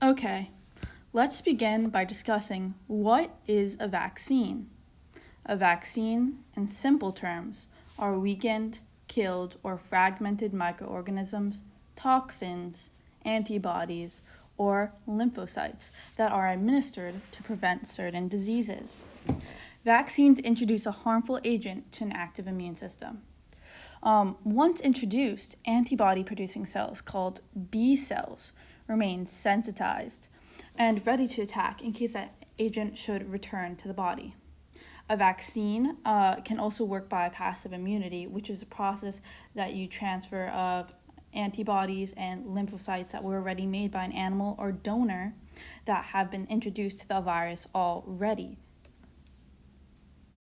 Okay, let's begin by discussing what is a vaccine. A vaccine, in simple terms, are weakened, killed, or fragmented microorganisms, toxins, antibodies, or lymphocytes that are administered to prevent certain diseases. Vaccines introduce a harmful agent to an active immune system. Once introduced, antibody-producing cells called B cells remain sensitized and ready to attack in case that agent should return to the body. A vaccine can also work by passive immunity, which is a process that you transfer of antibodies and lymphocytes that were already made by an animal or donor that have been introduced to the virus already.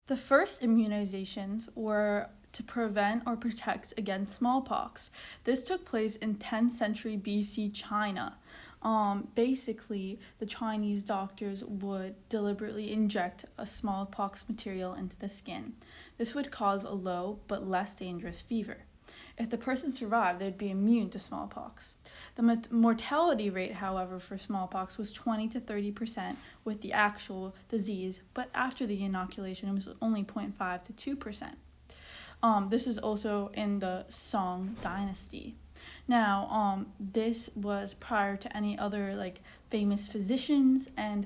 The first immunizations were to prevent or protect against smallpox. This took place in 10th century BC China. Basically, the Chinese doctors would deliberately inject a smallpox material into the skin. This would cause a low but less dangerous fever. If the person survived, they'd be immune to smallpox. The mortality rate, however, for smallpox was 20 to 30% with the actual disease, but after the inoculation, it was only 0.5 to 2%. This is also in the Song dynasty. Now, this was prior to any other famous physicians, and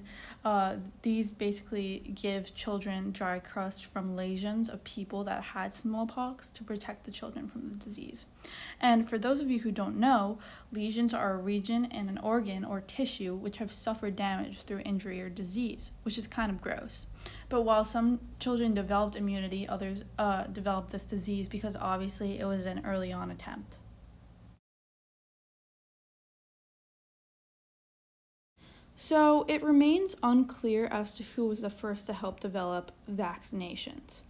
these basically give children dry crust from lesions of people that had smallpox to protect the children from the disease. And for those of you who don't know, lesions are a region in an organ or tissue which have suffered damage through injury or disease, which is kind of gross. But while some children developed immunity, others developed this disease because obviously it was an early on attempt. So it remains unclear as to who was the first to help develop vaccinations.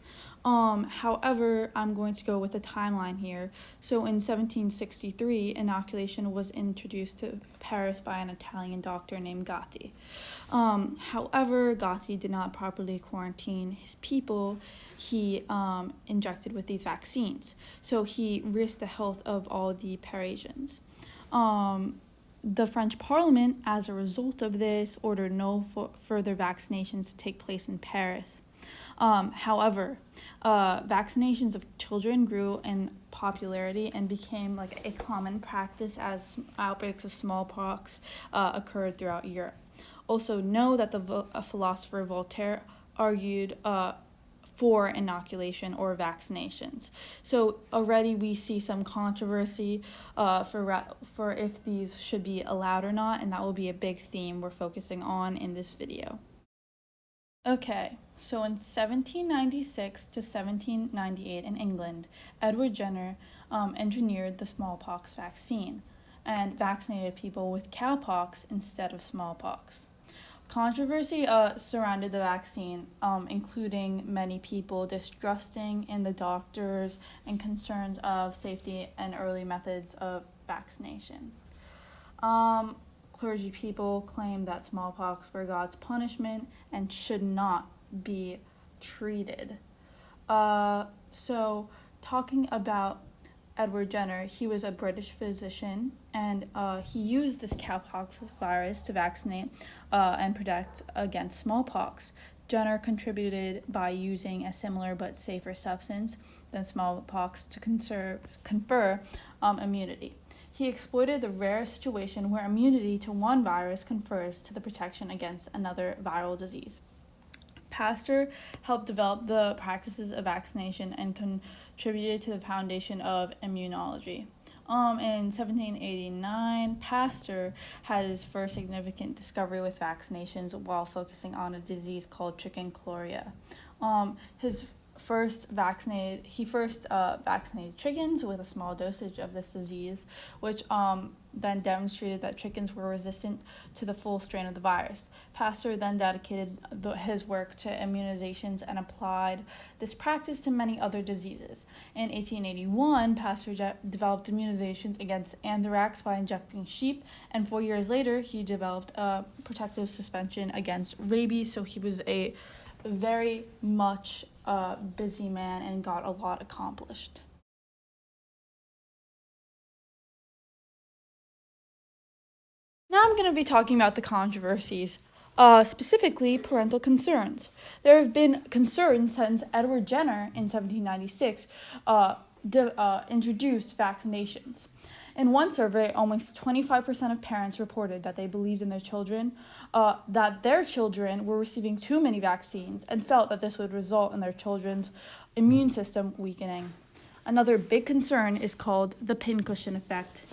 However, I'm going to go with the timeline here. So in 1763, inoculation was introduced to Paris by an Italian doctor named Gatti. However, Gatti did not properly quarantine his people. He injected with these vaccines. So he risked the health of all the Parisians. The French Parliament, as a result of this, ordered no further vaccinations to take place in Paris. However, vaccinations of children grew in popularity and became a common practice as outbreaks of smallpox occurred throughout Europe. Also, know that the philosopher Voltaire argued for inoculation or vaccinations. So already we see some controversy for if these should be allowed or not, and that will be a big theme we're focusing on in this video. Okay, so in 1796 to 1798 in England, Edward Jenner engineered the smallpox vaccine and vaccinated people with cowpox instead of smallpox. Controversy surrounded the vaccine, including many people distrusting in the doctors and concerns of safety and early methods of vaccination. Clergy people claimed that smallpox were God's punishment and should not be treated. So talking about Edward Jenner, he was a British physician, and he used this cowpox virus to vaccinate and protect against smallpox. Jenner contributed by using a similar but safer substance than smallpox to confer immunity. He exploited the rare situation where immunity to one virus confers to the protection against another viral disease. Pasteur helped develop the practices of vaccination and contributed to the foundation of immunology. In 1789, Pasteur had his first significant discovery with vaccinations while focusing on a disease called chikungunya. He first vaccinated chickens with a small dosage of this disease, which then demonstrated that chickens were resistant to the full strain of the virus. Pasteur then dedicated his work to immunizations and applied this practice to many other diseases. In 1881, Pasteur developed immunizations against anthrax by injecting sheep, and 4 years later, he developed a protective suspension against rabies, so he was a very much busy man and got a lot accomplished. Now I'm going to be talking about the controversies, specifically parental concerns. There have been concerns since Edward Jenner in 1796 introduced vaccinations. In one survey, almost 25% of parents reported that they believed in their children, that their children were receiving too many vaccines and felt that this would result in their children's immune system weakening. Another big concern is called the pincushion effect.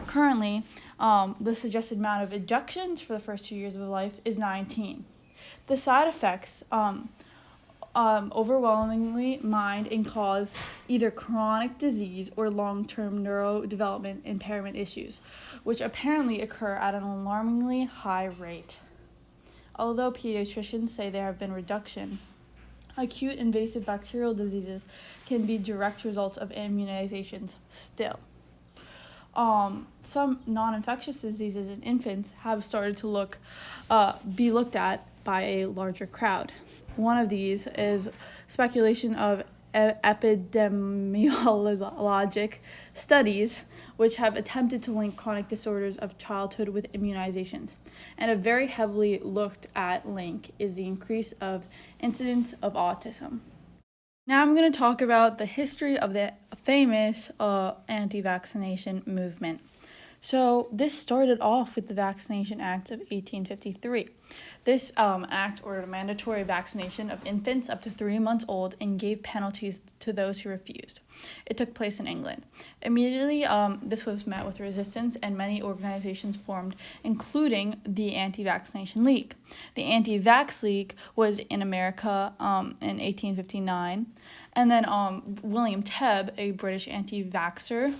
Currently, the suggested amount of injections for the first 2 years of life is 19. The side effects overwhelmingly mind and cause either chronic disease or long-term neurodevelopment impairment issues, which apparently occur at an alarmingly high rate. Although pediatricians say there have been reduction, acute invasive bacterial diseases can be direct results of immunizations still. Some non-infectious diseases in infants have started to be looked at by a larger crowd. One of these is speculation of epidemiologic studies which have attempted to link chronic disorders of childhood with immunizations. And a very heavily looked at link is the increase of incidence of autism. Now I'm going to talk about the history of the famous anti-vaccination movement. So this started off with the Vaccination Act of 1853. This act ordered a mandatory vaccination of infants up to 3 months old and gave penalties to those who refused. It took place in England. Immediately, this was met with resistance and many organizations formed, including the Anti-Vaccination League. The Anti-Vax League was in America in 1859, and then William Tebb, a British anti-vaxxer,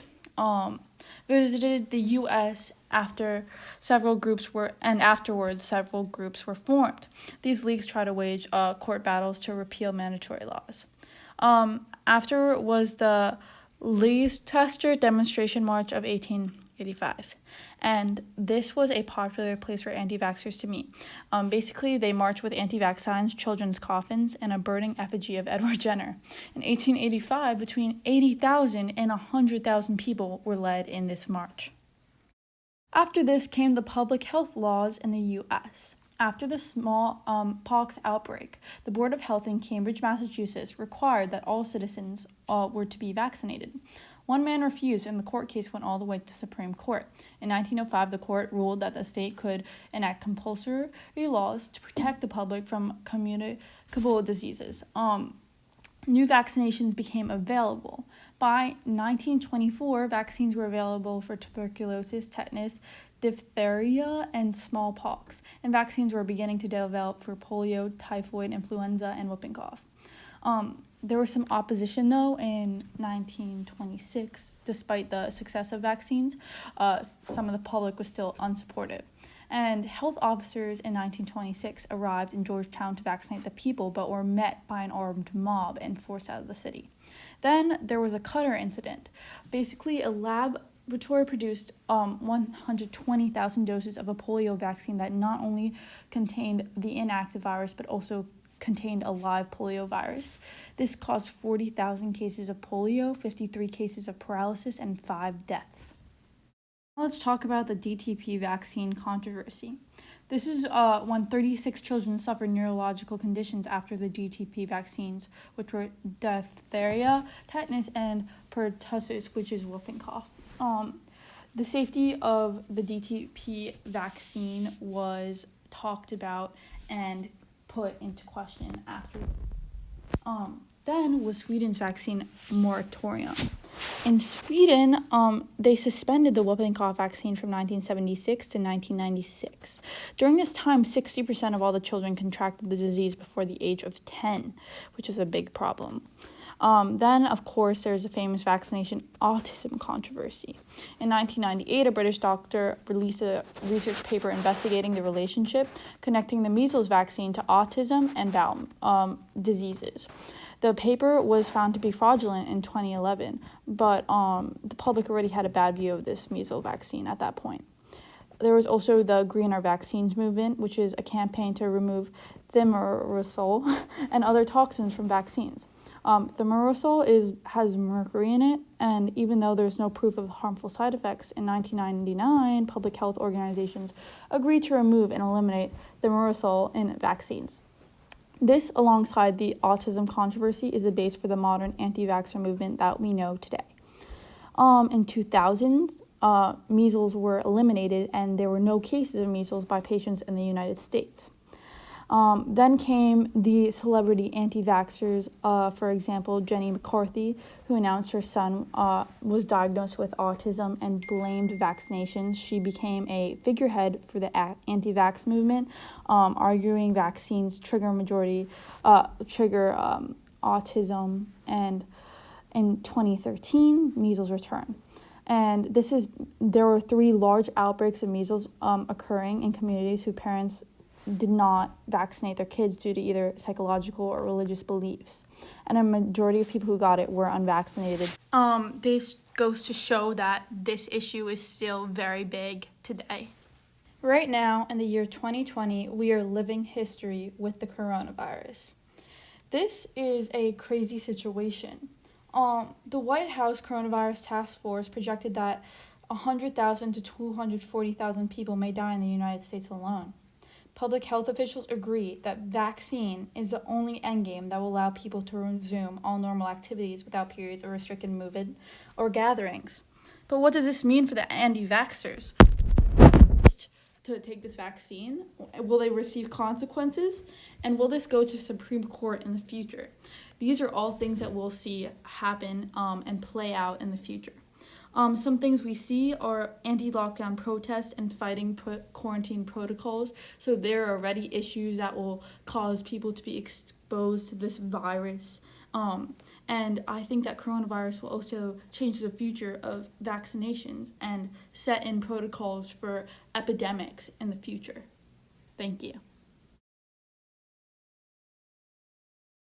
visited the U.S. afterwards several groups were formed. These leagues tried to wage court battles to repeal mandatory laws. After was the Leicester Demonstration March of 1885. And this was a popular place for anti-vaxxers to meet. Basically, they marched with anti-vax signs, children's coffins, and a burning effigy of Edward Jenner. In 1885, between 80,000 and 100,000 people were led in this march. After this came the public health laws in the U.S. After the smallpox outbreak, the Board of Health in Cambridge, Massachusetts, required that all citizens were to be vaccinated. One man refused, and the court case went all the way to Supreme Court. In 1905, the court ruled that the state could enact compulsory laws to protect the public from communicable diseases. New vaccinations became available. By 1924, vaccines were available for tuberculosis, tetanus, diphtheria, and smallpox, and vaccines were beginning to develop for polio, typhoid, influenza, and whooping cough. There was some opposition, though, in 1926. Despite the success of vaccines, some of the public was still unsupportive. And health officers in 1926 arrived in Georgetown to vaccinate the people, but were met by an armed mob and forced out of the city. Then there was a Cutter incident. Basically, a laboratory produced 120,000 doses of a polio vaccine that not only contained the inactive virus, but also contained a live polio virus. This caused 40,000 cases of polio, 53 cases of paralysis, and 5 deaths. Now let's talk about the DTP vaccine controversy. This is when 36 children suffered neurological conditions after the DTP vaccines, which were diphtheria, tetanus, and pertussis, which is whooping cough. The safety of the DTP vaccine was talked about and put into question after. Then was Sweden's vaccine moratorium. In Sweden, they suspended the whooping cough vaccine from 1976 to 1996. During this time, 60% of all the children contracted the disease before the age of 10, which is a big problem. Then, of course, there's a famous vaccination autism controversy. In 1998, a British doctor released a research paper investigating the relationship connecting the measles vaccine to autism and bowel diseases. The paper was found to be fraudulent in 2011, but the public already had a bad view of this measles vaccine at that point. There was also the Greener Vaccines movement, which is a campaign to remove thimerosal and other toxins from vaccines. Thimerosal has mercury in it, and even though there's no proof of harmful side effects, in 1999, public health organizations agreed to remove and eliminate thimerosal in vaccines. This, alongside the autism controversy, is the base for the modern anti-vaxxer movement that we know today. In 2000, measles were eliminated, and there were no cases of measles by patients in the United States. Then came the celebrity anti-vaxxers, for example, Jenny McCarthy, who announced her son was diagnosed with autism and blamed vaccinations. She became a figurehead for the anti-vax movement, arguing vaccines trigger autism, and in 2013, measles returned. And there were 3 large outbreaks of measles occurring in communities whose parents did not vaccinate their kids due to either psychological or religious beliefs. And a majority of people who got it were unvaccinated. This goes to show that this issue is still very big today. Right now, in the year 2020, we are living history with the coronavirus. This is a crazy situation. The White House Coronavirus Task Force projected that 100,000 to 240,000 people may die in the United States alone. Public health officials agree that vaccine is the only endgame that will allow people to resume all normal activities without periods of restricted movement or gatherings. But what does this mean for the anti-vaxxers? To take this vaccine? Will they receive consequences? And will this go to Supreme Court in the future? These are all things that we'll see happen and play out in the future. Some things we see are anti-lockdown protests and fighting quarantine protocols. So there are already issues that will cause people to be exposed to this virus. And I think that coronavirus will also change the future of vaccinations and set in protocols for epidemics in the future. Thank you.